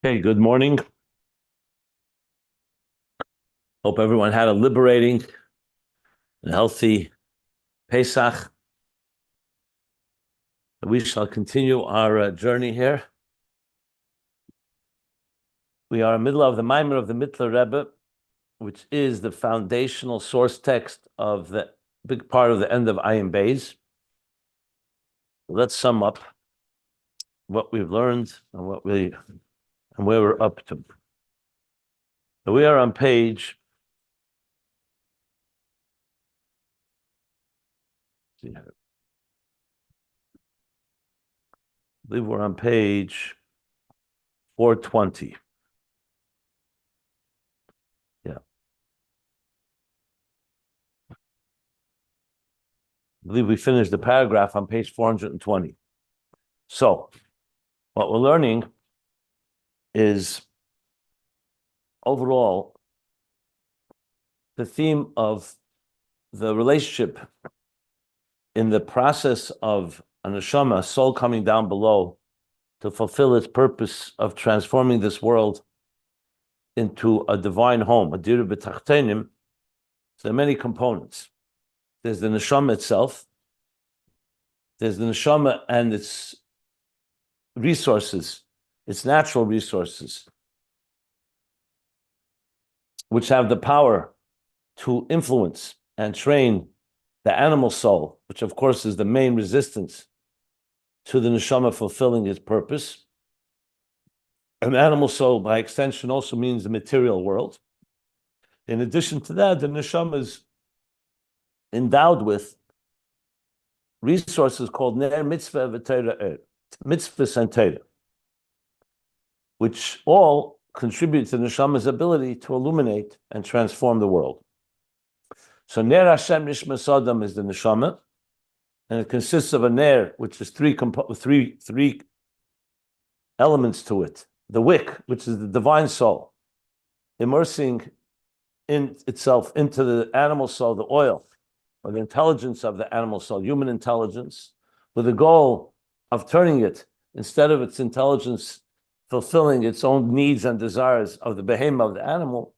Okay, good morning. Hope everyone had a liberating and healthy Pesach. We shall continue our journey here. We are in the middle of the Maimer of the Mittler Rebbe, which is the foundational source text of the big part of the end of Ayin Beis. Let's sum up what we've learned and where we're up to. So we are on page. I believe we're on page 420. Yeah. I believe we finished the paragraph on page 420. So, what we're learning is overall the theme of the relationship in the process of a neshama, soul coming down below to fulfill its purpose of transforming this world into a divine home, a dira b'tachtenim. So there are many components. There's the neshama itself. There's the neshama and its resources, its natural resources, which have the power to influence and train the animal soul, which of course is the main resistance to the neshama fulfilling its purpose. An animal soul, by extension, also means the material world. In addition to that, the neshama is endowed with resources called ner mitzvah v'teira, mitzvahs and teira, which all contribute to the neshama's ability to illuminate and transform the world. So ner Hashem nishmas adam is the neshama, and it consists of a ner, which is three elements to it. The wick, which is the divine soul, immersing in itself into the animal soul, the oil, or the intelligence of the animal soul, human intelligence, with the goal of turning it, instead of its intelligence fulfilling its own needs and desires of the behemoth of the animal,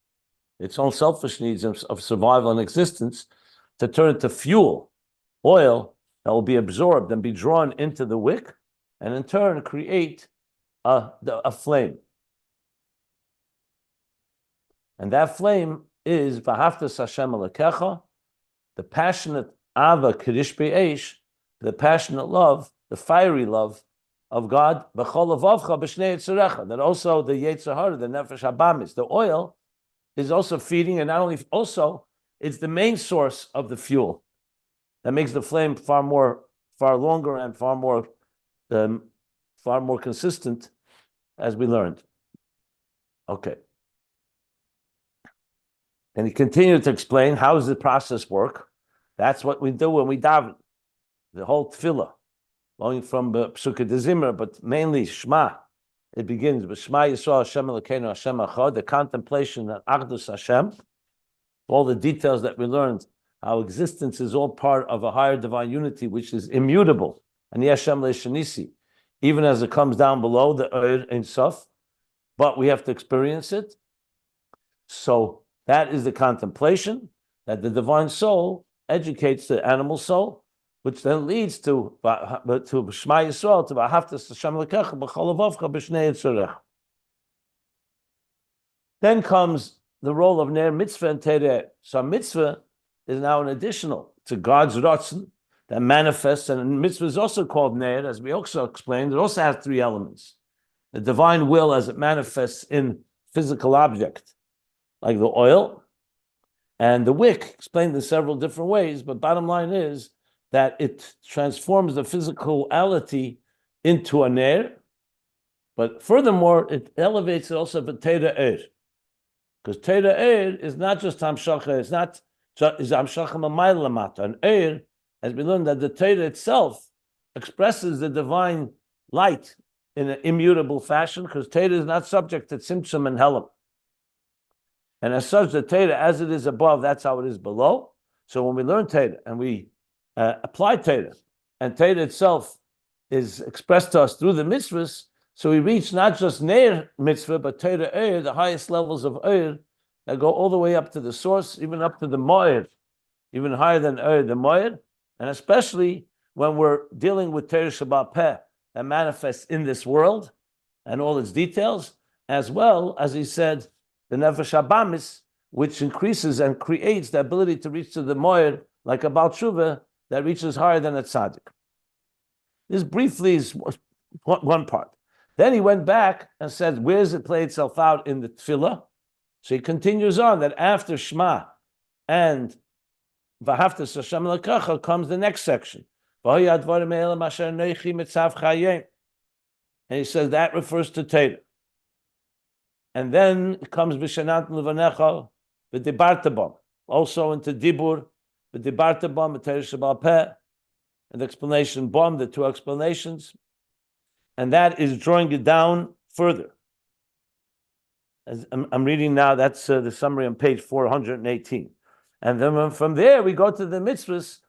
its own selfish needs of survival and existence, to turn it to fuel, oil, that will be absorbed and be drawn into the wick, and in turn create a flame. And that flame is V'haftas Hashem Elokecha, the passionate Ava Kirish Be'esh, the passionate love, the fiery love of God, B'chol Avavcha B'shnei Yetzerecha, that also the Yetzer Hara, the Nefesh Habamis, the oil, is also feeding, and not only also, it's the main source of the fuel that makes the flame far longer and far more consistent, as we learned. Okay. And he continued to explain how does the process work. That's what we do when we daven. The whole tefillah, going from Psukei de Zimra, but mainly Shema. It begins with Shema Yisrael Hashem Elokeinu Hashem Echad, the contemplation of Achdus Hashem, all the details that we learned, how existence is all part of a higher divine unity, which is immutable. And Hashem Le'Shanisi, even as it comes down below the Eir Ein Sof, but we have to experience it. So that is the contemplation, that the divine soul educates the animal soul, which then leads to Shema Yisrael, to V'haftas Hashem Elokecha B'chol Avavcha B'shnei Yetzerecha. Then comes the role of ner mitzvah and teireh. So mitzvah is now an additional to God's ratzon that manifests, and mitzvah is also called ner, as we also explained. It also has three elements: the divine will as it manifests in physical object, like the oil, and the wick, explained in several different ways. But bottom line is that it transforms the physicality into a ner, but furthermore, it elevates it also to teireh. Because teireh is not just hamshacha, it's not is hamshacha mamayla lamata. An eir, as we learned, that the teireh itself expresses the divine light in an immutable fashion, because teireh is not subject to tzimtzum and helam. And as such, the teireh, as it is above, that's how it is below. So when we learn teireh and we apply teireh, and teireh itself is expressed to us through the mitzvahs, So we reach not just Neir mitzvah, but Torah Eir, the highest levels of Eir, that go all the way up to the source, even up to the Maor, even higher than Eir, the Maor, and especially when we're dealing with Torah Shabbat Peh, that manifests in this world and all its details, as well as he said, the Nefesh Habamis, which increases and creates the ability to reach to the Maor, like a Baal Tshuva, that reaches higher than a Tzaddik. This briefly is one part. Then he went back and said, where does it play itself out in the Tefillah? So he continues on that after Shema and V'ahavta Hashem Elokecha comes the next section. And he says that refers to Torah. And then it comes V'shanat Levanecha V'dibarta bam, also into Dibur V'dibarta bam V'Torah Shabbat Peh, and the explanation bam, the two explanations. And that is drawing it down further. As I'm reading now, that's the summary on page 418. And then from there, we go to the mitzvahs.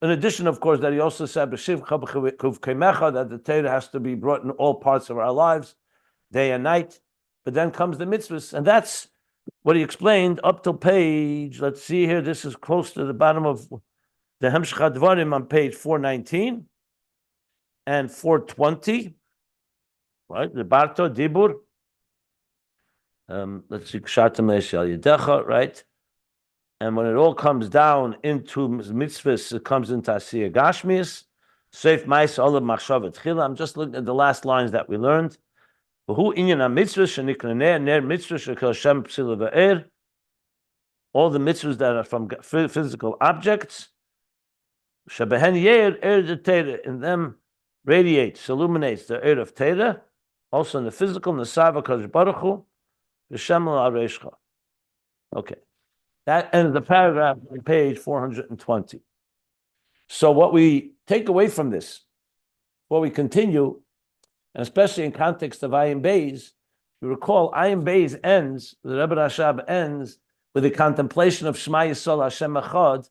In addition, of course, that he also said that the Torah has to be brought in all parts of our lives, day and night. But then comes the mitzvahs, and that's what he explained up till page, let's see here, this is close to the bottom of the Hemshech Dvarim on page 419 and 420, right? The Barto Dibur. Let's see, right? And when it all comes down into mitzvahs, it comes into Asiyah Gashmias. Seif Mais Olav Machshavet Chila. I'm just looking at the last lines that we learned. Who inyan mitzvah shenikra ner mitzvah shekel Shem psila ve'er. All the mitzvahs that are from physical objects. Shebehen yer er de Torah, in them radiates, illuminates the er of Torah, also in the physical, Nesava Kadosh Baruch Hu, V'shem L'Areishcha. Okay, that ends the paragraph on page 420. So what we take away from this, what we continue, and especially in context of Ayin Beis, you recall Ayin Beis ends, the Rebbe Rashab ends with the contemplation of Shema Yisrael Hashem Echad,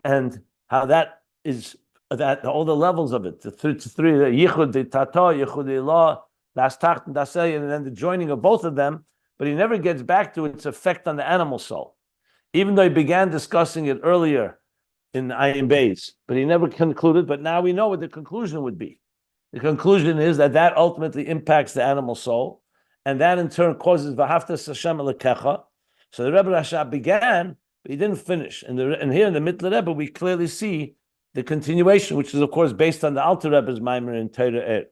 and how that is, that all the levels of it, the three, the Yichud, the Tata, Yichud, the Ilah, Das Tacht and Das Elyon, and then the joining of both of them, but he never gets back to its effect on the animal soul. Even though he began discussing it earlier in Ayin Beis, but he never concluded, but now we know what the conclusion would be. The conclusion is that ultimately impacts the animal soul, and that in turn causes V'ahavta Hashem Elokecha. So the Rebbe Rashab began, but he didn't finish. And here in the Mittler Rebbe, we clearly see the continuation, which is of course based on the Alter Rebbe's Maimer in Torah Er.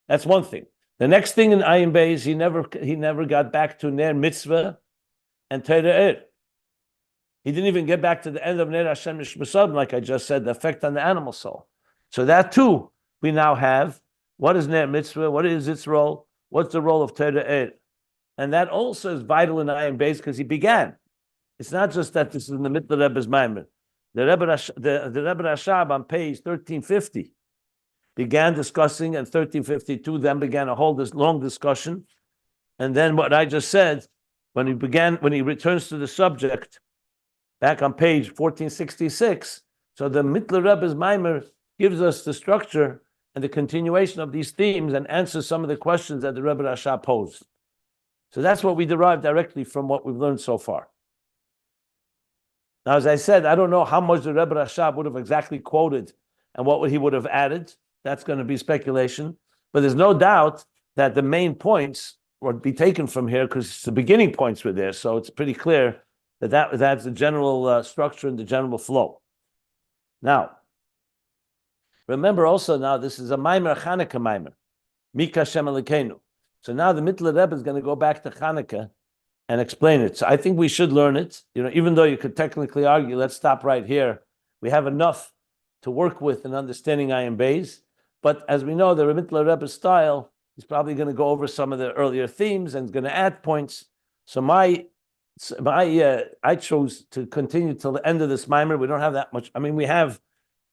That's one thing. The next thing in Ayin Beis, he never got back to Ner Mitzvah and Torah Er. He didn't even get back to the end of Ner Hashem Mishmasad, like I just said, the effect on the animal soul. So that too, we now have, what is Ner Mitzvah? What is its role? What's the role of Torah Er? And that also is vital in Ayin Beis because he began. It's not just that this is in the Mittler Rebbe's Maimer. The Rebbe Rashab on page 1350 began discussing, and 1352 then began a whole long discussion. And then what I just said, when he returns to the subject, back on page 1466, so the Mittler Rebbe's Maimer gives us the structure and the continuation of these themes and answers some of the questions that the Rebbe Rashab posed. So that's what we derive directly from what we've learned so far. Now, as I said, I don't know how much the Rebbe Rashab would have exactly quoted and what he would have added. That's going to be speculation. But there's no doubt that the main points would be taken from here because the beginning points were there. So it's pretty clear that's the general structure and the general flow. Now, remember also now, this is a Maimer, Chanukah Maimer. Mika Shem Elokeinu. So now the Mittler Rebbe is going to go back to Chanukah and explain it. So I think we should learn it. Even though you could technically argue, let's stop right here. We have enough to work with in understanding Ayin Beis. But as we know, the Mittler Rebbe's style is probably going to go over some of the earlier themes and is going to add points. So I chose to continue till the end of this Maimer. We don't have that much. I mean, we have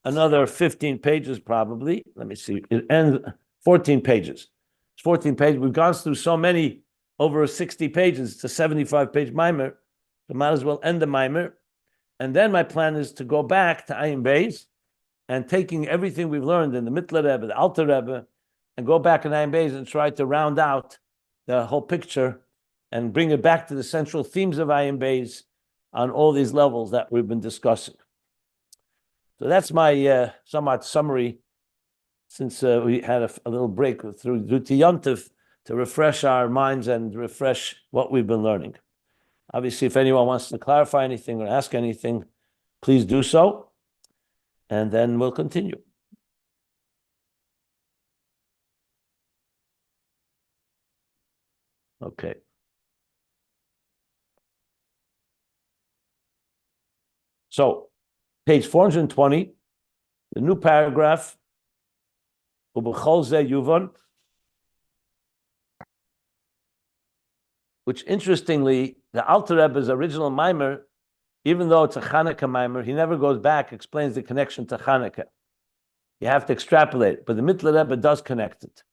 another 15 pages probably. Let me see. It ends 14 pages. It's 14 pages. We've gone through so many, over 60 pages. It's a 75-page Maimer. So might as well end the Maimer. And then my plan is to go back to Ayin Beis and taking everything we've learned in the Mittler Rebbe, the Alter Rebbe, and go back in Ayin Beis and try to round out the whole picture and bring it back to the central themes of Ayin Beis on all these levels that we've been discussing. So that's my somewhat summary, since we had a little break through Duti Yom Tov to refresh our minds and refresh what we've been learning. Obviously, if anyone wants to clarify anything or ask anything, please do so, and then we'll continue. Okay. So, page 420, the new paragraph, Ubechol Zeh Yuvon, which interestingly, the Alter Rebbe's original mimer, even though it's a Chanukah mimer, he never goes back, explains the connection to Chanukah. You have to extrapolate it, but the Mittler Rebbe does connect it.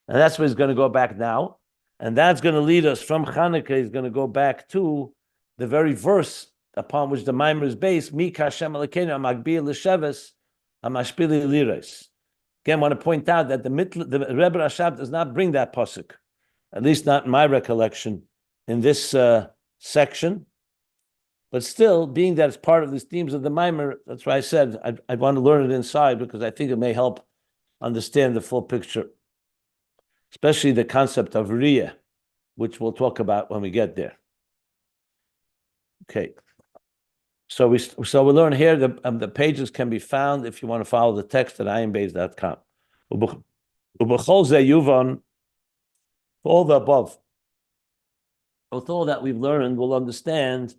And that's where he's going to go back now. And that's going to lead us from Chanukah, he's going to go back to the very verse upon which the mimer is based, Mi Kashem Elokeinu Amagbir L'Sheves Amashpili Liros. Again, I want to point out that the Rebbe Rashab does not bring that pasuk, at least not in my recollection, in this section. But still, being that it's part of these themes of the mimer, that's why I said I'd want to learn it inside, because I think it may help understand the full picture, especially the concept of Riyah, which we'll talk about when we get there. Okay. So we learn here the pages can be found if you want to follow the text at ayinbeis.com. Ubechol Zeh Yuvon, all the above, with all that we've learned, we'll understand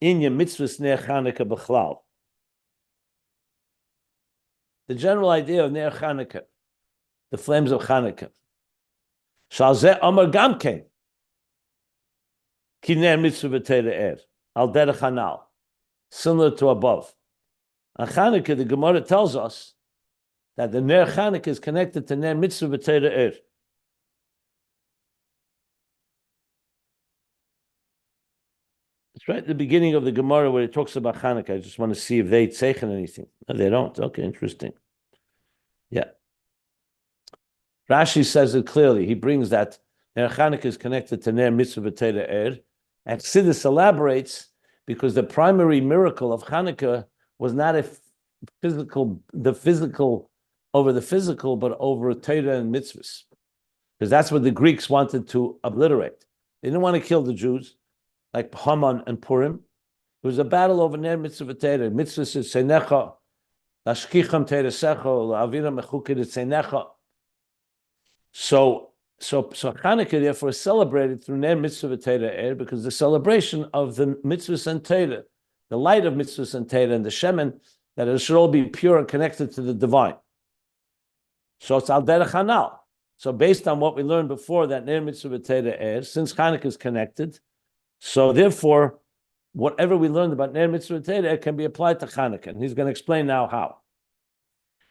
in your mitzvahs ner Chanukah b'chlal. The general idea of ner Chanukah, the flames of Chanukah. Shal zeh amar gamkein ki ner mitzvah b'teira er al derech hanal. Similar to above. On Chanukah, the Gemara tells us that the Ner Chanukah is connected to Ner Mitzvah B'Teira Er. It's right at the beginning of the Gemara where it talks about Chanukah. I just want to see if they zeichen anything. No, they don't. Okay, interesting. Yeah. Rashi says it clearly. He brings that Ner Chanukah is connected to Ner Mitzvah B'Teira Er. And Chassidus elaborates, because the primary miracle of Chanukah was not the physical over the physical, but over Torah and mitzvahs. Because that's what the Greeks wanted to obliterate. They didn't want to kill the Jews, like Haman and Purim. It was a battle over Ner Mitzvah Torah. Mitzvahs is Seinecha, Lashkicham Teresecha, La'avira Mechukid Seinecha. So Chanukah therefore is celebrated through Ner Mitzvah Torah Er, because the celebration of the mitzvahs and Torah, the light of mitzvahs and Torah, and the shemen, that it should all be pure and connected to the divine. So it's al derech hanal. So based on what we learned before, that Ner Mitzvah Torah Er, since Chanukah is connected, so therefore whatever we learned about Ner Mitzvah Torah Er can be applied to Chanukah, and he's going to explain now how.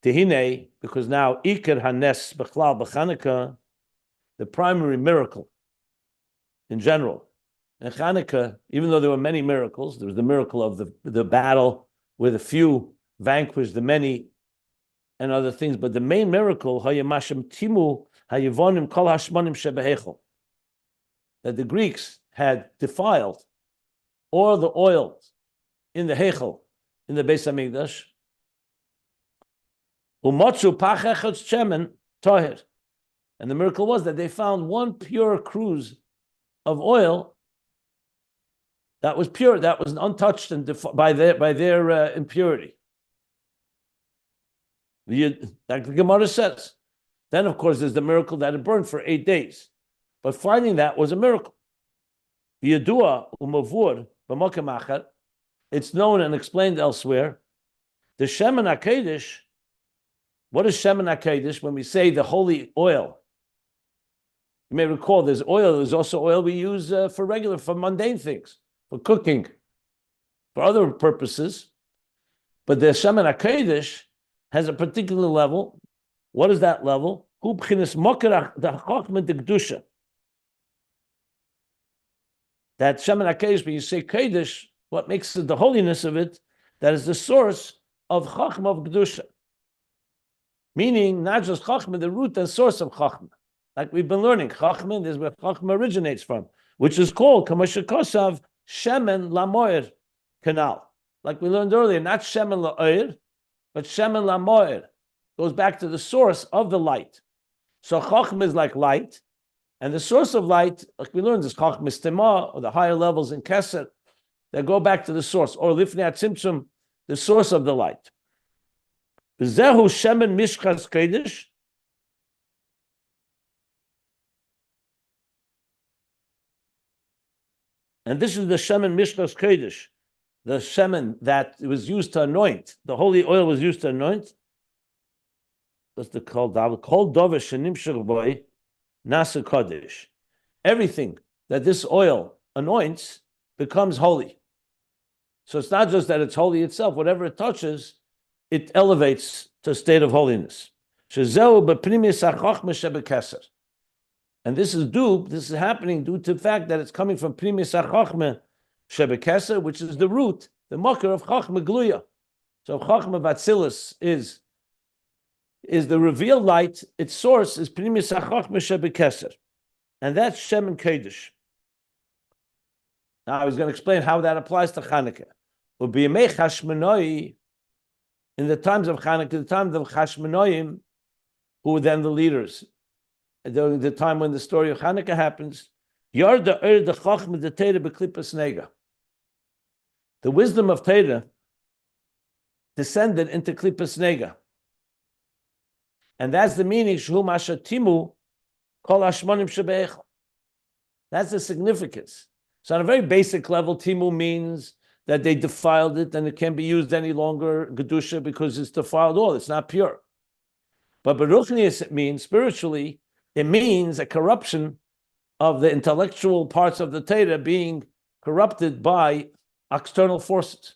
Tehine, because now Iker Hanes Bechlal B'Chanukah, the primary miracle in general. In Chanukah, even though there were many miracles, there was the miracle of the battle where the few vanquished the many and other things, but the main miracle, that the Greeks had defiled all the oil in the Heichel, in the Beis HaMikdash, and the miracle was that they found one pure cruse of oil that was pure, that was untouched and by their impurity. Like the Gemara says. Then, of course, there's the miracle that it burned for 8 days. But finding that was a miracle. It's known and explained elsewhere. The Shemen HaKadosh, what is Shemen HaKadosh? When we say the holy oil, you may recall there's also oil we use for mundane things, for cooking, for other purposes. But the Shemen HaKadosh has a particular level. What is that level? That Shemen HaKadosh, when you say Kadosh, what makes it the holiness of it that is the source of Chachma of Kedusha. Meaning, not just Chachma, the root and source of Chachma. Like we've been learning, Chachma is where Chachma originates from, which is called Kamashikosav Shemen Lamoir canal. Like we learned earlier, not Shemen La'oir, but Shemen Lamoir. Goes back to the source of the light. So Chachma is like light, and the source of light, like we learned, is Chachma Stima, or the higher levels in Keser, that go back to the source, or Lifnei Tzimtzum, the source of the light. V'zehu Shemen Mishkas Kodesh, and this is the Shemen Mishkas Kodesh, the Shemen that was used to anoint, the holy oil was used to anoint. That's the Kol Dover Shenimshach Boy Nasa Kodesh. Everything that this oil anoints becomes holy. So it's not just that it's holy itself, whatever it touches, it elevates to a state of holiness. And this is happening due to the fact that it's coming from Primis HaChochmeh Shebekeser, which is the root, the mocker of Chochmah Gluya. So Chochmah Batzilus is the revealed light, its source is Primis HaChochmeh Shebekeser. And that's Shem and Kodesh. Now I was going to explain how that applies to Chanukah. In the times of Chanukah, the times of Chashmonoim, who were then the leaders, during the time when the story of Chanukah happens, the wisdom of Torah descended into Klippas Nega. And that's the meaning, Shu Mashatimu Kol Hashmonim Shebeichel. That's the significance. So on a very basic level, Timu means that they defiled it and it can't be used any longer, Gedusha, because it's defiled all, it's not pure. But Beruchnius, it means, spiritually, it means a corruption of the intellectual parts of the Torah being corrupted by external forces.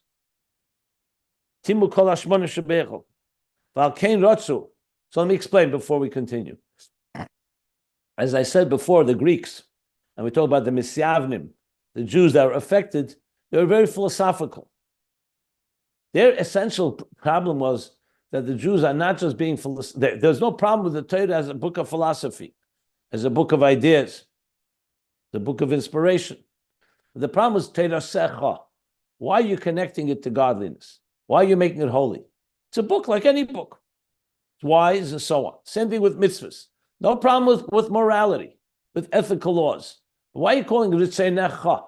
Timu Kol Hashmonim Shebeichel. Val Kein Rotzu. So let me explain before we continue. As I said before, the Greeks, and we talk about the Misyavnim, the Jews that were affected, they were very philosophical. Their essential problem was that the Jews are not just being philosophical. There's no problem with the Torah as a book of philosophy, as a book of ideas, the book of inspiration. But the problem is Torah Secha. Why are you connecting it to godliness? Why are you making it holy? It's a book like any book. It's wise and so on. Same thing with mitzvahs. No problem with morality, with ethical laws. Why are you calling it Ritzei Necha?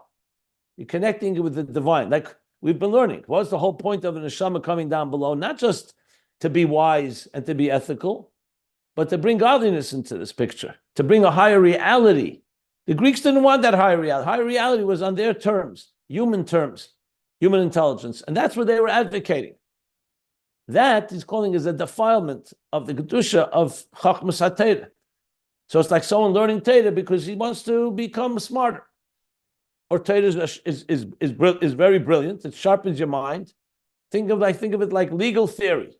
You're connecting it with the divine. Like we've been learning. What's the whole point of an neshama coming down below? Not just to be wise and to be ethical, but to bring godliness into this picture, to bring a higher reality. The Greeks didn't want that higher reality. Higher reality was on their terms, human intelligence. And that's what they were advocating. That he's calling is a defilement of the Kedusha of Chachmas HaTorah. So it's like someone learning Torah because he wants to become smarter. Or Torah is very brilliant. It sharpens your mind. Think of it like legal theory.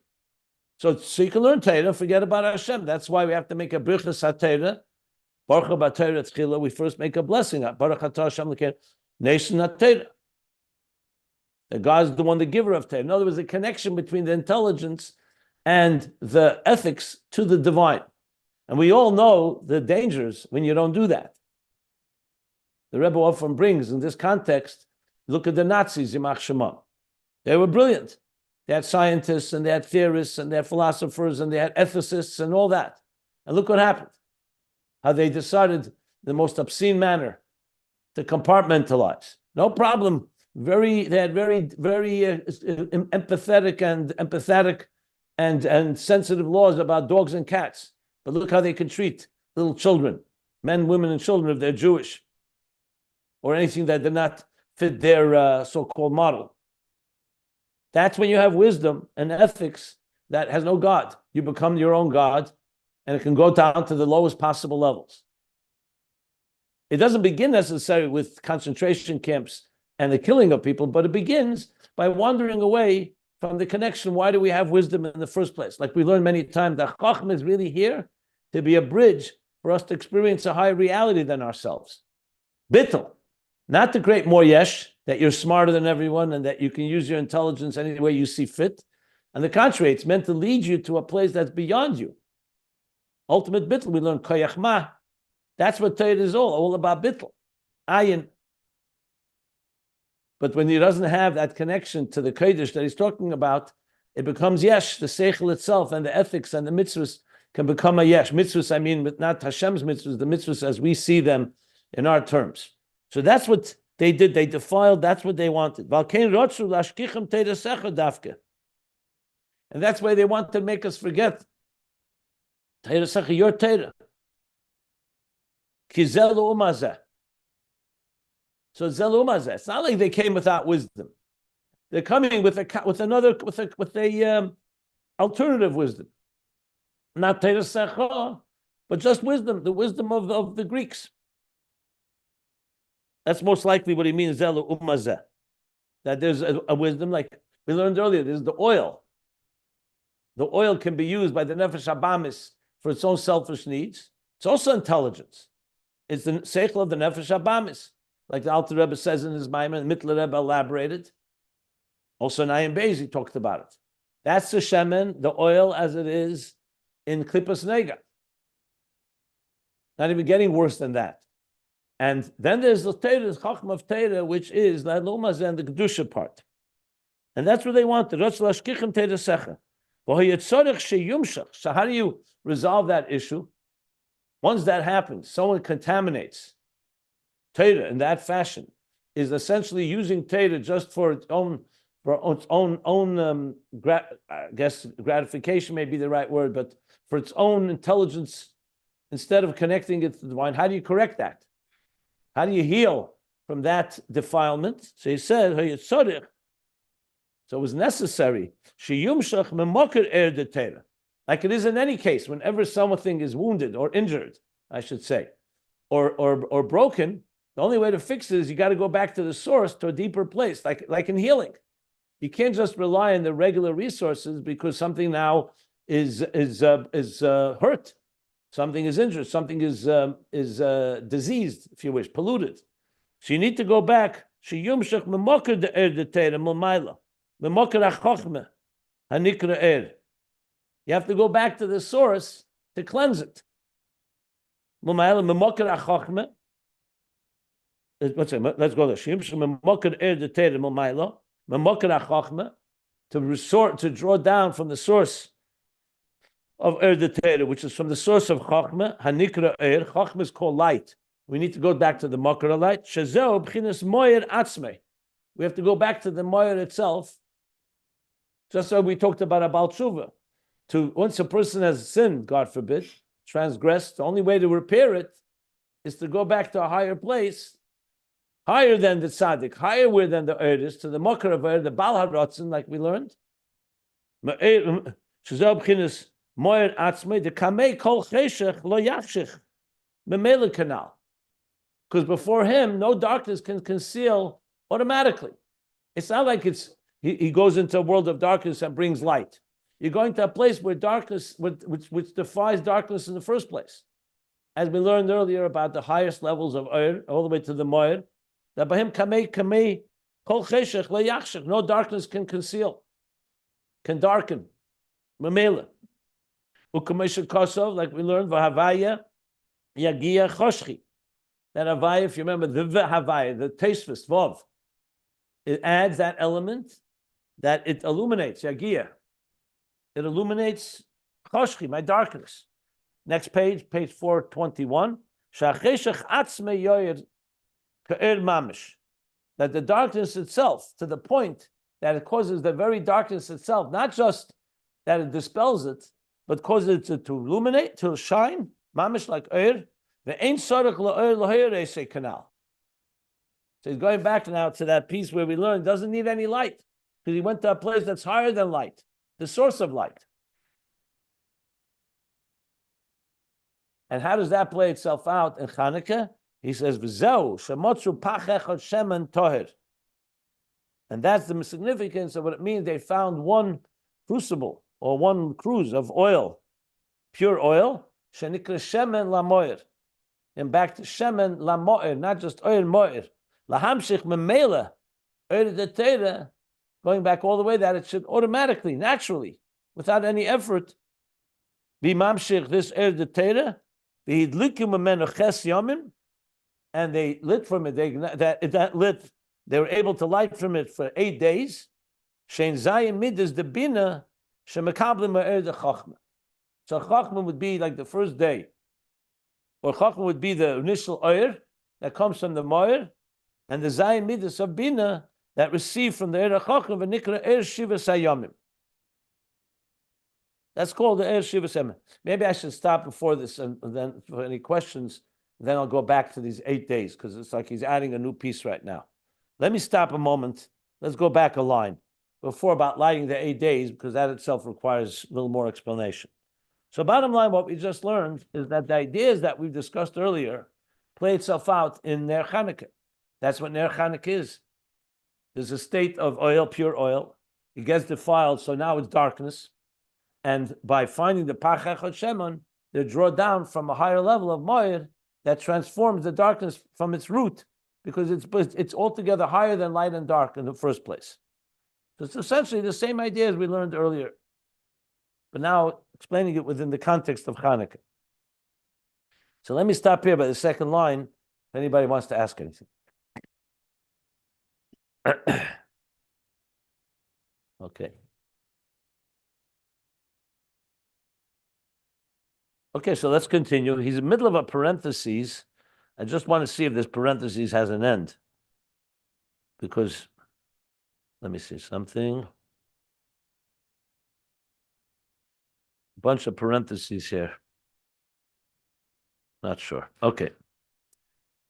So you can learn Torah, forget about Hashem. That's why we have to make a Birchas HaTorah. Baruch HaTorah Tchila, we first make a blessing. Baruch HaTorah Hashem L'Kein Nation HaTorah. That God is the one, the giver of Torah. In other words, the connection between the intelligence and the ethics to the divine. And we all know the dangers when you don't do that. The Rebbe often brings, in this context, look at the Nazis, Yimach Shema. They were brilliant. They had scientists, and they had theorists, and they had philosophers, and they had ethicists, and all that. And look what happened. How they decided the most obscene manner to compartmentalize. No problem. They had very empathetic and sensitive laws about dogs and cats. But look how they can treat little children, men, women, and children if they're Jewish, or anything that did not fit their so-called model. That's when you have wisdom and ethics that has no God. You become your own God, and it can go down to the lowest possible levels. It doesn't begin necessarily with concentration camps and the killing of people, but it begins by wandering away from the connection. Why do we have wisdom in the first place? Like we learned many times, that Chacham is really here to be a bridge for us to experience a higher reality than ourselves. Bittul. Not the great Moyesh, that you're smarter than everyone and that you can use your intelligence any way you see fit. On the contrary, it's meant to lead you to a place that's beyond you. Ultimate bittul, we learn koyach ma. That's what Torah is all about bittul. Ayin. But when he doesn't have that connection to the kodesh that he's talking about, it becomes yesh, the seichel itself and the ethics and the mitzvahs can become a yesh. Mitzvahs, I mean, but not Hashem's mitzvahs, the mitzvahs as we see them in our terms. So that's what they did. They defiled. That's what they wanted. And that's why they want to make us forget. Your Torah. So it's not like they came without wisdom. They're coming with a alternative wisdom. Not Torah Secha, but just wisdom, the wisdom of the Greeks. That's most likely what he means, Zelu Umazeh. That there's a wisdom, like we learned earlier, there's the oil. The oil can be used by the Nefesh Habamis for its own selfish needs. It's also intelligence. It's the seichel of the Nefesh Habamis. Like the Alter Rebbe says in his Maimon, and Mittler Rebbe elaborated. Also Nayim Beis, he talked about it. That's the shemen, the oil as it is in Klippas Nega. Not even getting worse than that. And then there's the Torah, the Chacham of Torah, which is the Lumaz and the Kedusha part. And that's what they wanted. So how do you resolve that issue? Once that happens, someone contaminates Torah in that fashion, is essentially using Torah just for its own I guess gratification may be the right word, but for its own intelligence, instead of connecting it to the divine. How do you correct that? How do you heal from that defilement? So he said, so it was necessary. Like it is in any case, whenever something is wounded or injured, I should say, or broken, the only way to fix it is you got to go back to the source, to a deeper place, like in healing. You can't just rely on the regular resources because something now is hurt. Something is injured, something is diseased, if you wish, polluted. So you need to go back. You have to go back to the source to cleanse it. Let's go there. To resort, to draw down from the source of the Torah, which is from the source of Chachma, Hanikra Chachma is called light. We need to go back to the Makra light. Shazeo b'chinas Maor atzmei. We have to go back to the Maor itself. Just so we talked about Baal Tshuva. Once a person has sinned, God forbid, transgressed, the only way to repair it is to go back to a higher place, higher than the tzaddik, higher than the is, to the Makra of the Baal HaRatzon, like we learned. Shazeo b'chinas Maor atzmei the kamei kol cheshech lo yachshich memela kanal, because before him no darkness can conceal automatically. It's not like he goes into a world of darkness and brings light. You're going to a place where darkness, which defies darkness in the first place, as we learned earlier about the highest levels of all the way to the Maor. That by him kamei kol cheshech lo yachshich, no darkness can conceal, can darken memela. Ukamesha Kosov, like we learned, Vahavaya Yagia Choshchi. That Havaya, if you remember the Havaya, the Tesfus, Vav, it adds that element that it illuminates, Yagia. It illuminates Choshchi, my darkness. Next page 421. Shacheshach Atzme Yoyer Ka'er Mamish. That the darkness itself, to the point that it causes the very darkness itself, not just that it dispels it, but causes it to illuminate, to shine, mamish like oir. The ain't sarach la'oir la'oir say canal. So he's going back now to that piece where we learned doesn't need any light because he went to a place that's higher than light, the source of light. And how does that play itself out in Chanukah? He says, "V'zeu shemotzu pach echad shemen toher," and that's the significance of what it means. They found one crucible or one cruse of oil, pure oil, shenikra shemen lamoir, and back to shemen lamoir, not just oil moir. Lahamshich memela, the Torah, going back all the way, that it should automatically, naturally, without any effort, be mamshich this the Torah, v'hidliku memenu ches yomim, and they lit from it. That lit. They were able to light from it for 8 days. Shein zayim midas the bina shemekablim ma'er the chachma. So chachma would be like the first day, or chachma would be the initial oyer that comes from the Maor, and the zayim midas of bina that received from the er chachma v'nikra er shiva sayamim. That's called the er shiva sayamim. Maybe I should stop before this, and then for any questions, then I'll go back to these 8 days, because it's like he's adding a new piece right now. Let me stop a moment. Let's go back a line before about lighting the 8 days, because that itself requires a little more explanation. So bottom line, what we just learned is that the ideas that we've discussed earlier play itself out in Ner Chanukah. That's what Ner Chanukah is. There's a state of oil, pure oil. It gets defiled, so now it's darkness. And by finding the Pach Echad Shemon, they draw down from a higher level of Maor that transforms the darkness from its root, because it's altogether higher than light and dark in the first place. So it's essentially the same idea as we learned earlier, but now explaining it within the context of Chanukah. So let me stop here by the second line, if anybody wants to ask anything. Okay. Okay, so let's continue. He's in the middle of a parenthesis. I just want to see if this parenthesis has an end. Because, let me see something. A bunch of parentheses here. Not sure. Okay.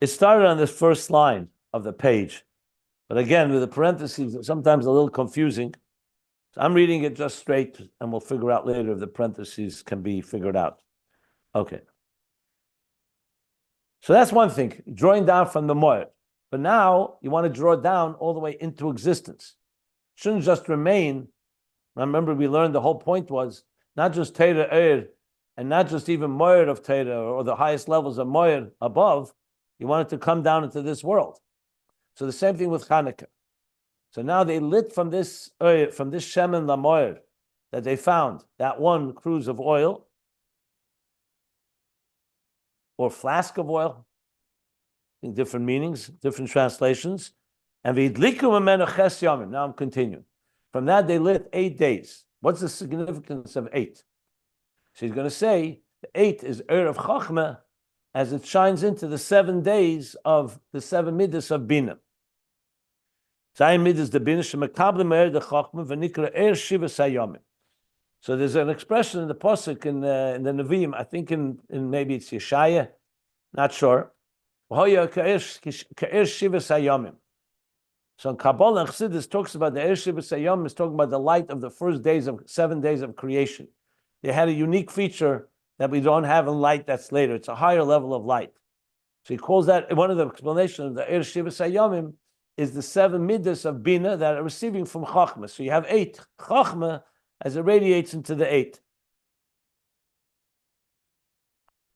It started on this first line of the page. But again, with the parentheses, it's sometimes a little confusing. So I'm reading it just straight, and we'll figure out later if the parentheses can be figured out. Okay. So that's one thing, drawing down from the Maor. But now you want to draw down all the way into existence. It shouldn't just remain. Remember, we learned the whole point was not just Torah and not just even Maor of Torah or the highest levels of Maor above. You want it to come down into this world. So the same thing with Chanukah. So now they lit from this Shemen LaMaor that they found, that one cruse of oil, or flask of oil, in different meanings, different translations. And v'idliku memenu ches yamim. Now I'm continuing. From that they lit 8 days. What's the significance of 8? So he's going to say the 8 is of Chachma as it shines into the 7 days of the 7 midas of Bina. Zayin midas the Bina shemekablim the Chachma v'nikra shiva sayamim. So there's an expression in the Pasuk in the Nevi'im, I think in maybe it's Yeshaya, not sure. So in Kabbalah and Chassidus talks about the Er Shiva Sayom is talking about the light of the first 7 days of creation. They had a unique feature that we don't have in light that's later. It's a higher level of light. So he calls that, one of the explanations of the Er Shiva Sayomim is the 7 midas of Bina that are receiving from Chachma. So you have 8 Chachma as it radiates into the 8.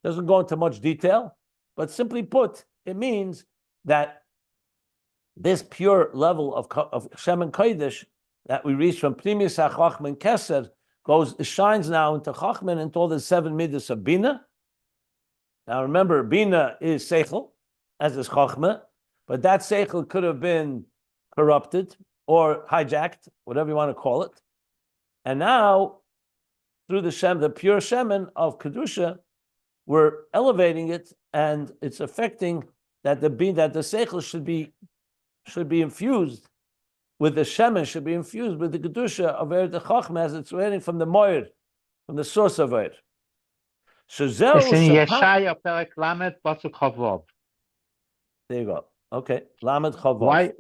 Doesn't go into much detail, but simply put, it means that this pure level of Shemen Kodesh that we reach from Pnimis HaChachma and Keser shines now into Chachma and into all the 7 midas of Bina. Now remember, Bina is Seichel, as is Chachma, but that Seichel could have been corrupted or hijacked, whatever you want to call it. And now, through the pure Shemen of Kedusha, we're elevating it, and it's affecting that the Seichel should be infused with the Shemen, should be infused with the Kedusha of Er the Chachma as it's raining from the Maor, from the source of Er. It's in Yeshaya Perek Lamed Pasuk Chavav. There you go. Okay, Lamed Chavav.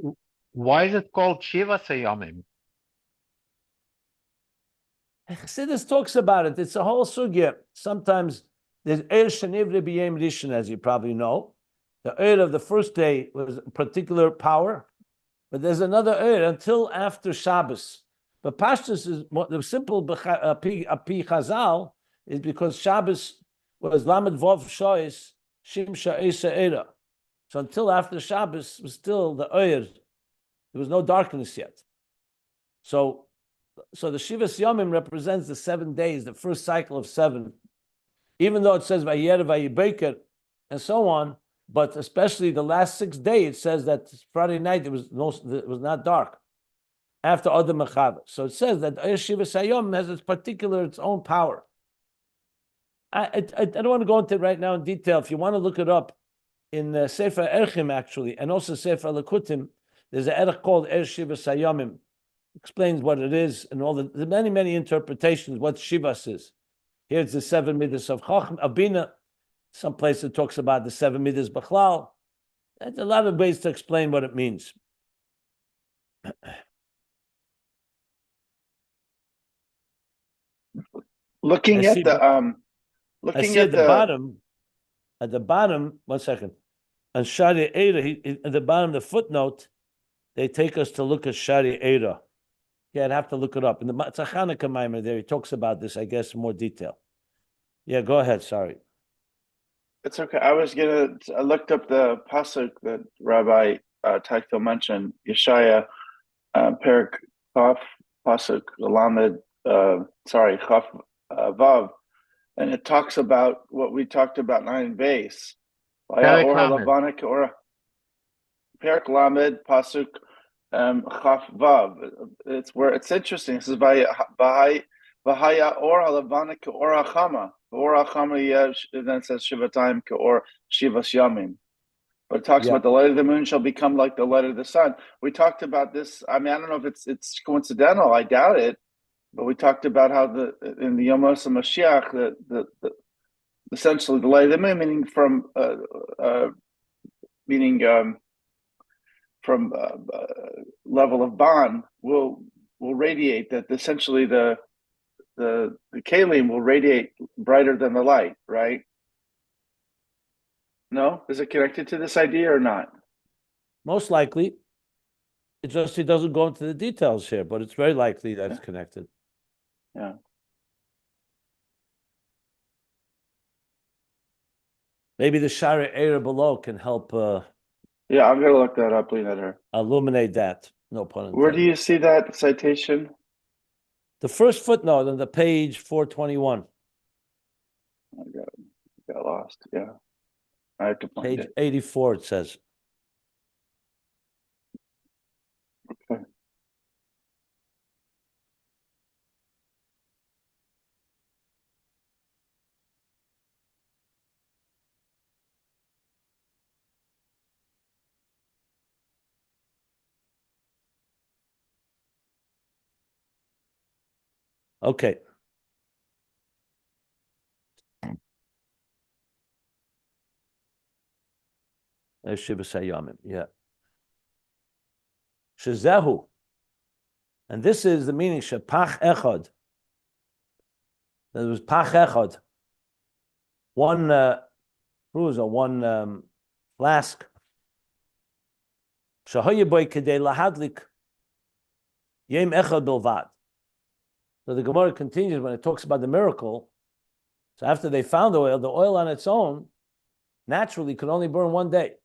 Why is it called Shiva Sayamim? Chassidus talks about it. It's a whole sugya. Sometimes there's Er Shenivre B'Yem Rishon, as you probably know. The Er of the first day was a particular power, but there's another Er until after Shabbos. But Pashtus is the simple Api Chazal is because Shabbos was Lamed Vav Shois Shimsha Esa Era. So until after Shabbos was still the Oyer. There was no darkness yet. So the Shivas Yomim represents the 7 days, the first cycle of 7. Even though it says Vayer, Vayibeker, and so on, but especially the last 6 days, it says that Friday night it was not dark. After Adam Mechava. So it says that Shivas Hayom has its own power. I don't want to go into it right now in detail. If you want to look it up in Sefer Erchim, actually, and also Sefer Lekutim, there's an erech called Shivas Hayomim. Explains what it is and all the many, many interpretations, what Shivas is. Here's the 7 midas of Chacham, Abina. Some place it talks about the 7 midas Bechlal. There's a lot of ways to explain what it means. Looking at the bottom. At the bottom, 1 second. On Shari Eira, at the bottom of the footnote, they take us to look at Shari Eira. Yeah, I'd have to look it up. In the Chanukah Maimer there, he talks about this, I guess, in more detail. Yeah, go ahead. Sorry. It's okay. I looked up the pasuk that Rabbi Teichel mentioned, Yeshaya, Perik Chaf, pasuk Lamed, Chaf Vav, and it talks about what we talked about 9 base. Perik Lamed, pasuk Chaf Vav. It's interesting. This is by Vahaya or Halavanika or Achama. Or Achama, then it says Shivatayim or Shivas Yamim. But it talks about the light of the moon shall become like the light of the sun. We talked about this. I mean, I don't know if it's coincidental. I doubt it. But we talked about how in the Yom Mashiach, the essentially the light of the moon, from level of Ban will radiate. That essentially the kalim will radiate brighter than the light, right? No? Is it connected to this idea or not? Most likely. It doesn't go into the details here, but it's very likely that it's connected. Yeah. Maybe the Shari Eira below can help. Yeah, I'm going to look that up, later. Illuminate that. No pun intended. Where do you see that citation? The first footnote on the page 421. I got lost. Yeah. I have to find page it. 84, it says. Okay. Okay. Yeah. Shezehu. And this is the meaning, Shepach Echad. There was Pach Echad. One cruise or one flask. Shahoyeboy Kedei Lahadlik Yem Echad Bilvad. So the Gemara continues when it talks about the miracle. So after they found the oil on its own naturally could only burn 1 day.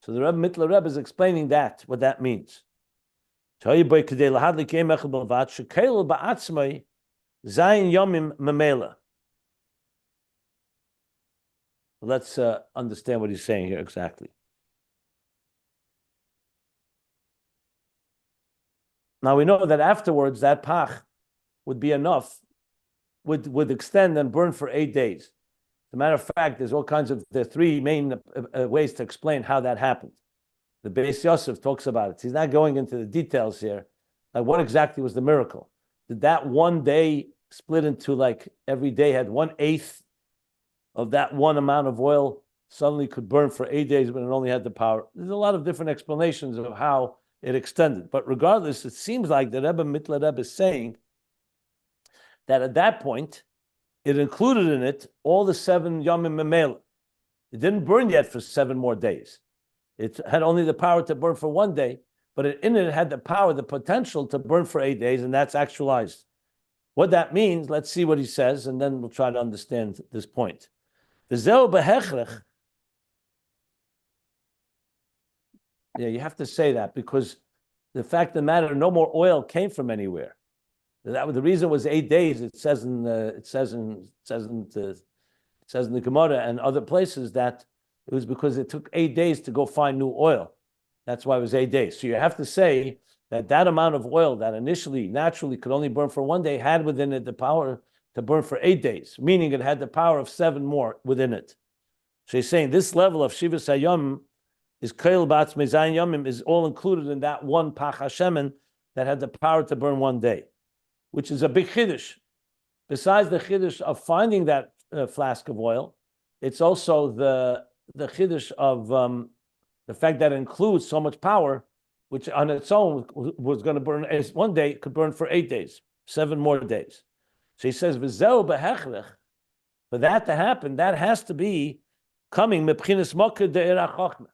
So the Rebbe Mittler Rebbe is explaining what that means. Let's understand what he's saying here exactly. Now we know that afterwards that pach would be enough, would extend and burn for 8 days. As a matter of fact, there are 3 main ways to explain how that happened. The Beis Yosef talks about it. He's not going into the details here. Like what exactly was the miracle? Did that 1 day split into like every day had 1/8 of that one amount of oil suddenly could burn for 8 days when it only had the power? There's a lot of different explanations of how it extended. But regardless, it seems like the Rebbe Mittler Rebbe is saying that at that point, it included in it all the 7 Yomim Memela. It didn't burn yet for 7 more days. It had only the power to burn for 1 day, but in it had the power, the potential to burn for 8 days, and that's actualized. What that means, let's see what he says, and then we'll try to understand this point. V'zeu behechrech. Yeah, you have to say that because the fact of the matter, no more oil came from anywhere. The reason was 8 days. It says in the Gemara and other places that it was because it took 8 days to go find new oil. That's why it was 8 days. So you have to say that amount of oil that initially naturally could only burn for 1 day had within it the power to burn for 8 days, meaning it had the power of 7 more within it. So he's saying this level of Shivas Hayom is Kail Batz Mezayin Yomim is all included in that one Pach Hashemen that had the power to burn 1 day, which is a big Chiddush. Besides the Chiddush of finding that flask of oil, it's also the Chiddush of the fact that it includes so much power, which on its own was going to burn, as 1 day could burn for 8 days, 7 more days. So he says, V'zeu behechrech, for that to happen, that has to be coming mepchinas moked de'era chochmah.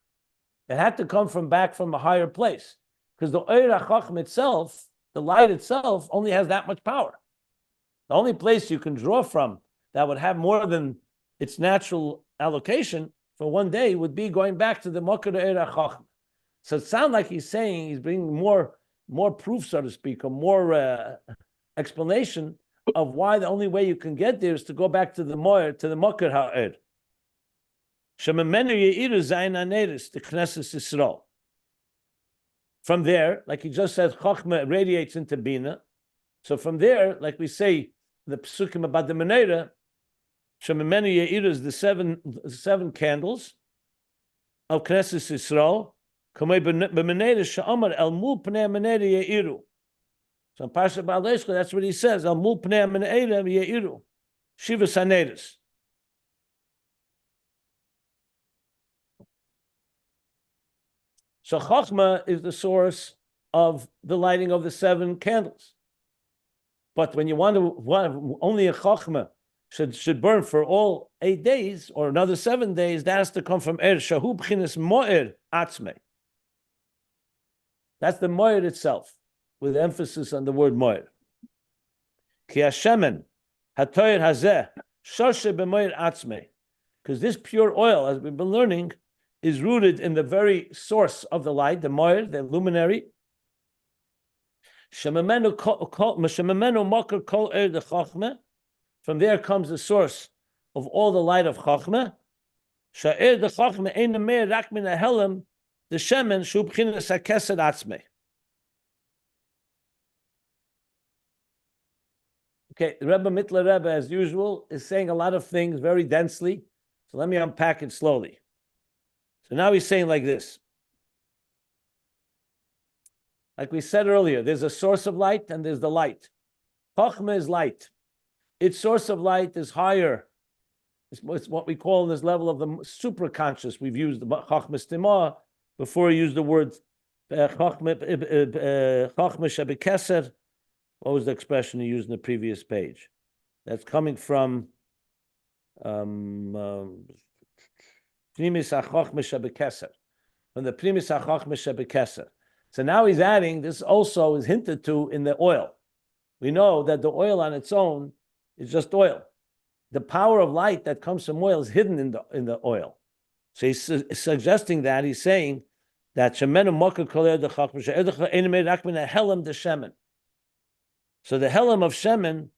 It had to come back from a higher place, because the Eira Chacham itself, the light itself, only has that much power. The only place you can draw from that would have more than its natural allocation for 1 day would be going back to the Moked Eira Chacham. So it sounds like he's saying he's bringing more proof, so to speak, or more explanation of why the only way you can get there is to go back to the Maor, to the Moked Ha'er. From there, like he just said, Chochmah radiates into Bina. So from there, like we say, the Psukim about the Menorah, Shememenu Ye'iru is the seven candles of Knesset Yisrael. Kamei b'Menorah she'amar el mul pnei Menorah Ye'iru. So in Parshat Ba'alei Shcha, that's what he says, el mul pnei Menorah Ye'iru. Shivas HaNeros. So Chochmah is the source of the lighting of the 7 candles. But when you want only a Chochmah should burn for all 8 days or another 7 days, that has to come from Er Shahu B'chinas Mo'er Atzmei. That's the Mo'er itself, with emphasis on the word Mo'er. Ki Hashemen Hatoyer Hazeh Shoshe B'Mo'er Atzmei. Because this pure oil, as we've been learning, is rooted in the very source of the light, the Mo'er, the luminary. From there comes the source of all the light of Chochmah. Okay, the Rebbe Mittler Rebbe, as usual, is saying a lot of things very densely. So let me unpack it slowly. So now he's saying like this. Like we said earlier, there's a source of light and there's the light. Chochmah is light. Its source of light is higher. It's what we call in this level of the superconscious. We've used the Chochmah Stimah before we used the word Chochmah Shebekeser. What was the expression he used in the previous page? That's coming from Primis HaChochmah Shebekeser. From the Primis HaChochmah Shebekeser. So now he's adding, this also is hinted to in the oil. We know that the oil on its own is just oil. The power of light that comes from oil is hidden in the oil. So he's suggesting that, he's saying that so the Helam of Shemen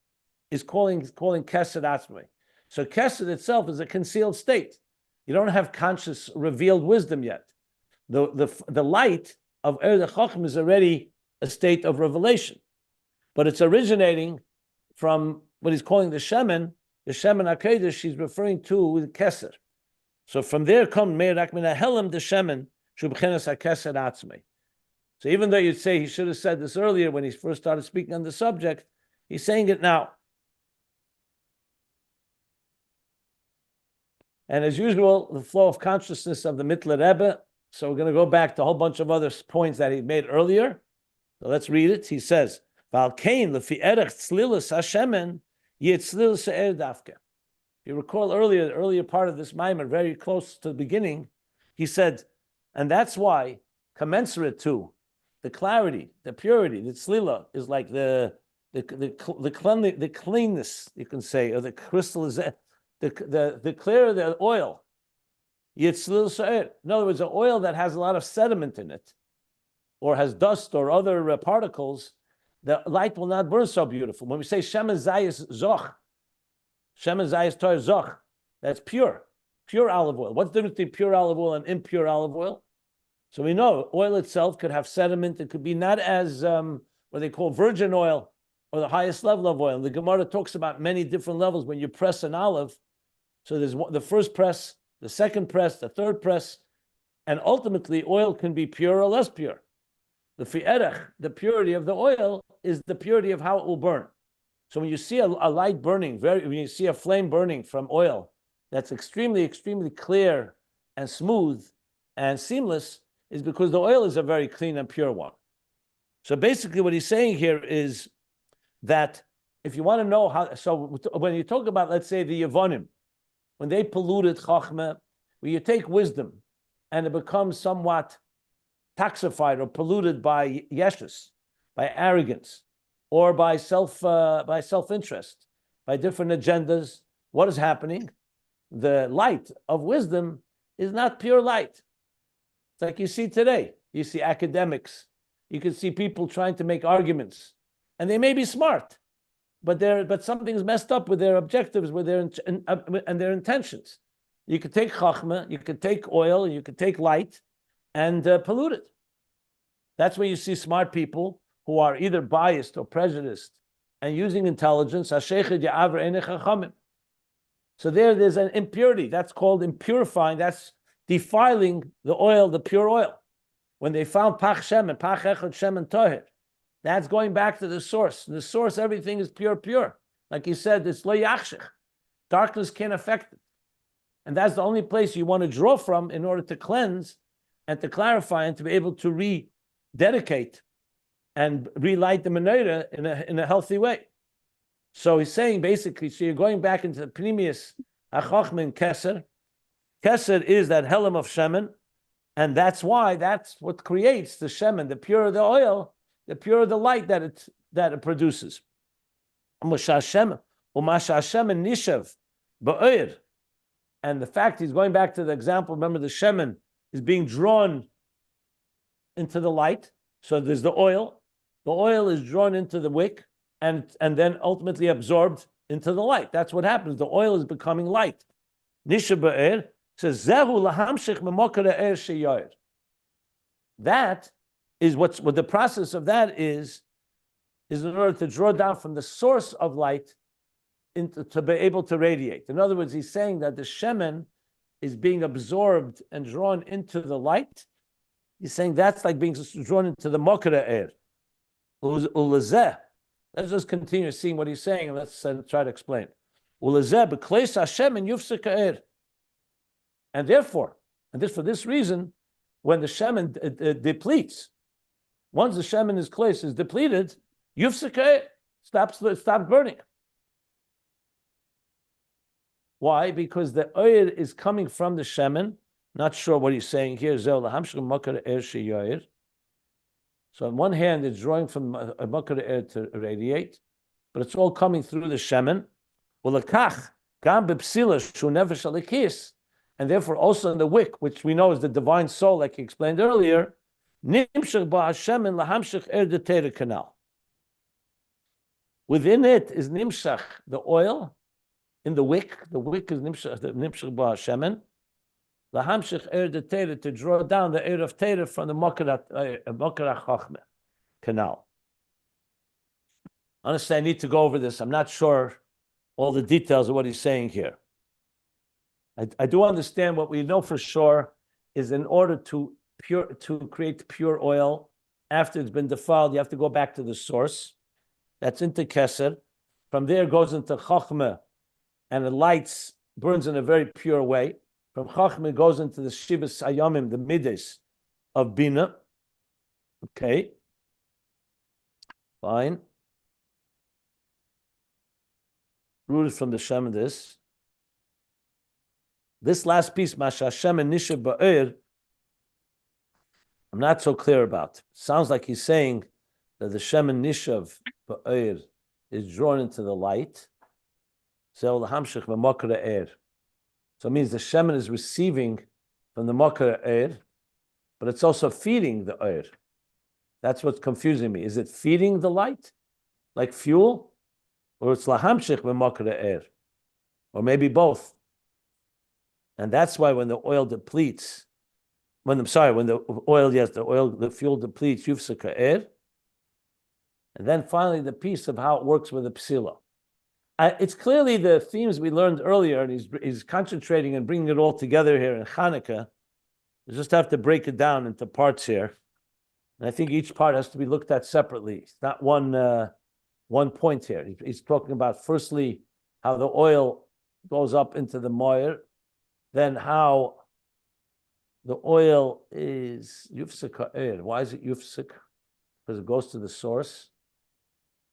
is calling Kesed Atzmei. So Kesed itself is a concealed state. You don't have conscious revealed wisdom yet. The light of the Chochmah is already a state of revelation, but it's originating from what he's calling the Shemen HaKedesh. He's referring to the Kesed. So from there comes Me'erak Min HaHelam the Shemen Shubchenes HaKesed Atzmei. So even though you'd say he should have said this earlier when he first started speaking on the subject, he's saying it now. And as usual, the flow of consciousness of the Mittler Rebbe. So we're going to go back to a whole bunch of other points that he made earlier. So let's read it. He says, If you recall earlier, the earlier part of this mimer, very close to the beginning, he said, and that's why, commensurate to the clarity, the purity, the tzlila is like the cleanness, you can say, or the crystallization, the clearer the oil, yitzlil sha'ir. In other words, an oil that has a lot of sediment in it, or has dust or other particles, the light will not burn so beautiful. When we say shemen zayis zoch, shemen zayis toir zoch, that's pure olive oil. What's the difference between pure olive oil and impure olive oil? So we know oil itself could have sediment. It could be not as what they call virgin oil or the highest level of oil. The Gemara talks about many different levels when you press an olive. So there's the first press, the second press, the third press, and ultimately oil can be pure or less pure. The fi'erech, the purity of the oil, is the purity of how it will burn. So when you see a light burning, when you see a flame burning from oil that's extremely, extremely clear and smooth and seamless, is because the oil is a very clean and pure one. So basically what he's saying here is that if you want to know how, so when you talk about, let's say, the Yevonim, when they polluted Chachma, when you take wisdom and it becomes somewhat toxified or polluted by yeshus, by arrogance, or by self-interest, by different agendas, what is happening? The light of wisdom is not pure light. It's like you see today. You see academics. You can see people trying to make arguments, and they may be smart, but something's messed up with their objectives, with their and their intentions. You could take chachma, you could take oil, you could take light, and pollute it. That's when you see smart people who are either biased or prejudiced and using intelligence. So there's an impurity. That's called impurifying. That's defiling the oil, the pure oil. When they found pach shemen, pach echad shemen toher, that's going back to the source. In the source, everything is pure. Like he said, it's lo yachshich. Darkness can't affect it. And that's the only place you want to draw from in order to cleanse and to clarify and to be able to rededicate and relight the menorah in a healthy way. So he's saying basically, so you're going back into the Pnimius HaChochma Keser. Keser is that helm of Shemen, and that's what creates the Shemen, the purer the oil, the purer the light that it produces. Nishav Ba'ir. And the fact he's going back to the example, remember the Shemen is being drawn into the light. So there's the oil is drawn into the wick and then ultimately absorbed into the light. That's what happens. The oil is becoming light. Nisha Ba'ir says, Zehu lahamshich memokar ha'er sheyoyer. That is what the process of that is in order to draw down from the source of light to be able to radiate. In other words, he's saying that the shemen is being absorbed and drawn into the light. He's saying that's like being drawn into the mokar ha'er. Ulazeh. Let's just continue seeing what he's saying, and let's try to explain. Ulazeh b'kleis Hashem and yufsek ha'er. And therefore, for this reason, when the shemen depletes, once the shemen is depleted, yufsek ha'er, stops burning. Why? Because the oil is coming from the shemen. Not sure what he's saying here. So on one hand, it's drawing from a makar air to radiate, but it's all coming through the shemen. And therefore also in the wick, which we know is the divine soul, like he explained earlier, within it is nimshach, the oil, in the wick is nimshach ba shemen, lahamshich er de teira, to draw down the air of teira from the mokar chachma canal. Honestly, I need to go over this. I'm not sure all the details of what he's saying here. I do understand what we know for sure is in order to create pure oil, after it's been defiled, you have to go back to the source. That's into Keser. From there it goes into Chachma, and it burns in a very pure way. From Chachma it goes into the Shivas Ayamim, the Midas of Bina. Okay. Fine. Rooted from the Shem this last piece, Masha Shem and Nisha Ba'ir, I'm not so clear about. Sounds like he's saying that the Shem and Nishav Ba'ir is drawn into the light. So it means the shemen is receiving from the makar air, but it's also feeding the air. That's what's confusing me. Is it feeding the light, like fuel, or it's lahamshich b'makar air, or maybe both? And that's why when the oil depletes, when the fuel depletes, yufsaka air, and then finally the piece of how it works with the psila. It's clearly the themes we learned earlier, and he's concentrating and bringing it all together here in Chanukah. You just have to break it down into parts here. And I think each part has to be looked at separately. It's not one point here. He's talking about, firstly, how the oil goes up into the Maor, then how the oil is yufsik ha'er. Why is it yufsik? Because it goes to the source,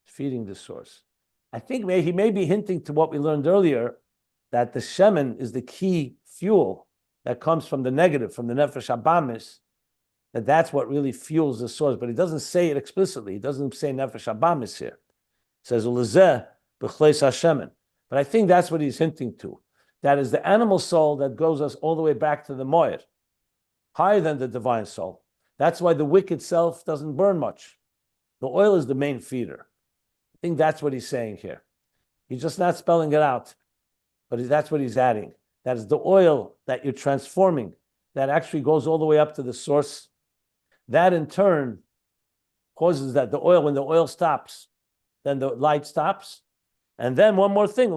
feeding the source. I think he may be hinting to what we learned earlier, that the shemen is the key fuel that comes from the negative, from the nefesh habamis, that's what really fuels the source. But he doesn't say it explicitly. He doesn't say nefesh habamis here. He says, ulezeh b'chleis hashemen. But I think that's what he's hinting to. That is the animal soul that goes us all the way back to the Maor, higher than the divine soul. That's why the wick itself doesn't burn much. The oil is the main feeder. I think that's what he's saying here. He's just not spelling it out, but that's what he's adding. That is the oil that you're transforming, that actually goes all the way up to the source. That in turn causes that the oil, when the oil stops, then the light stops. And then one more thing,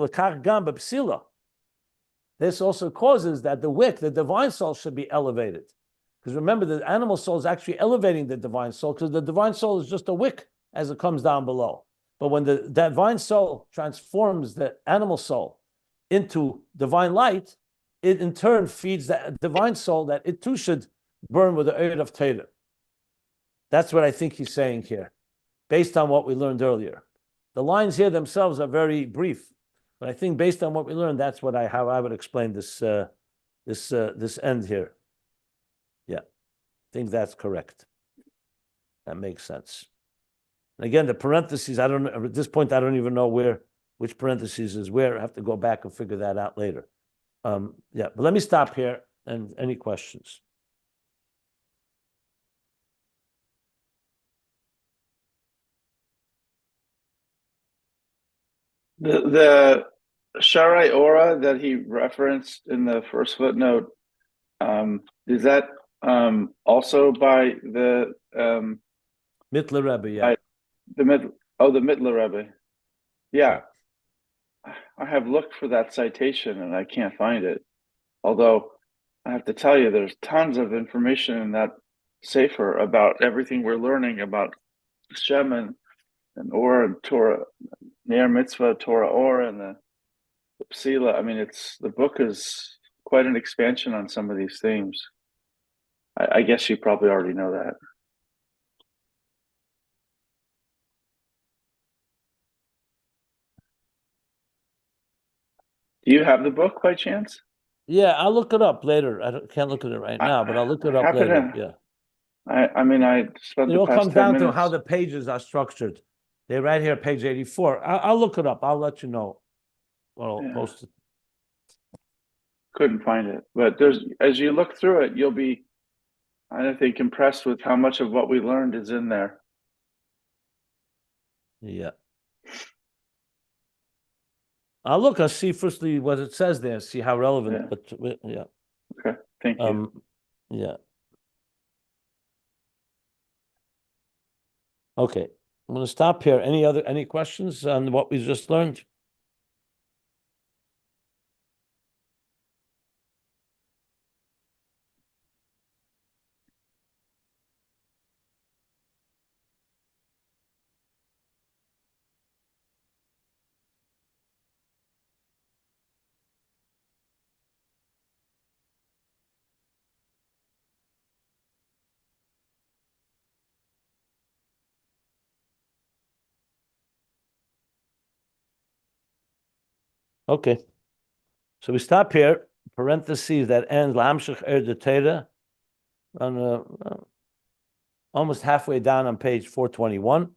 this also causes that the wick, the divine soul, should be elevated. Because remember, the animal soul is actually elevating the divine soul, because the divine soul is just a wick as it comes down below. But when the divine soul transforms the animal soul into divine light, it in turn feeds the divine soul that it too should burn with the oil of Torah. That's what I think he's saying here, based on what we learned earlier. The lines here themselves are very brief, but I think based on what we learned, that's what how I would explain this end here. Yeah, I think that's correct. That makes sense. And again, the parentheses, I don't know, at this point, I don't even know which parentheses is where. I have to go back and figure that out later. Yeah, but let me stop here. And any questions? The Sharai Ora that he referenced in the first footnote, is that also by the Mittler Rebbe, yeah. The Mittler Rebbe. Yeah. I have looked for that citation and I can't find it. Although I have to tell you, there's tons of information in that sefer about everything we're learning about Shemen and Or and Torah, Ner Mitzvah, Torah Or, and the Psila. I mean, the book is quite an expansion on some of these themes. I guess you probably already know that. Do you have the book by chance? Yeah, I'll look it up later. I can't look at it right now, but I'll look it up later. Yeah. I mean, I spent it all comes down to how the pages are structured. They're right here, page 84. I'll look it up. I'll let you know. I'll post it. Couldn't find it, but as you look through it, you'll be, I think, impressed with how much of what we learned is in there. Yeah. I'll see firstly what it says there, see how relevant, but yeah. Okay, thank you. Yeah. Okay, I'm going to stop here. Any questions on what we just learned? Okay, so we stop here. Parentheses that ends L'hamshich er de Torah on almost halfway down on page 421.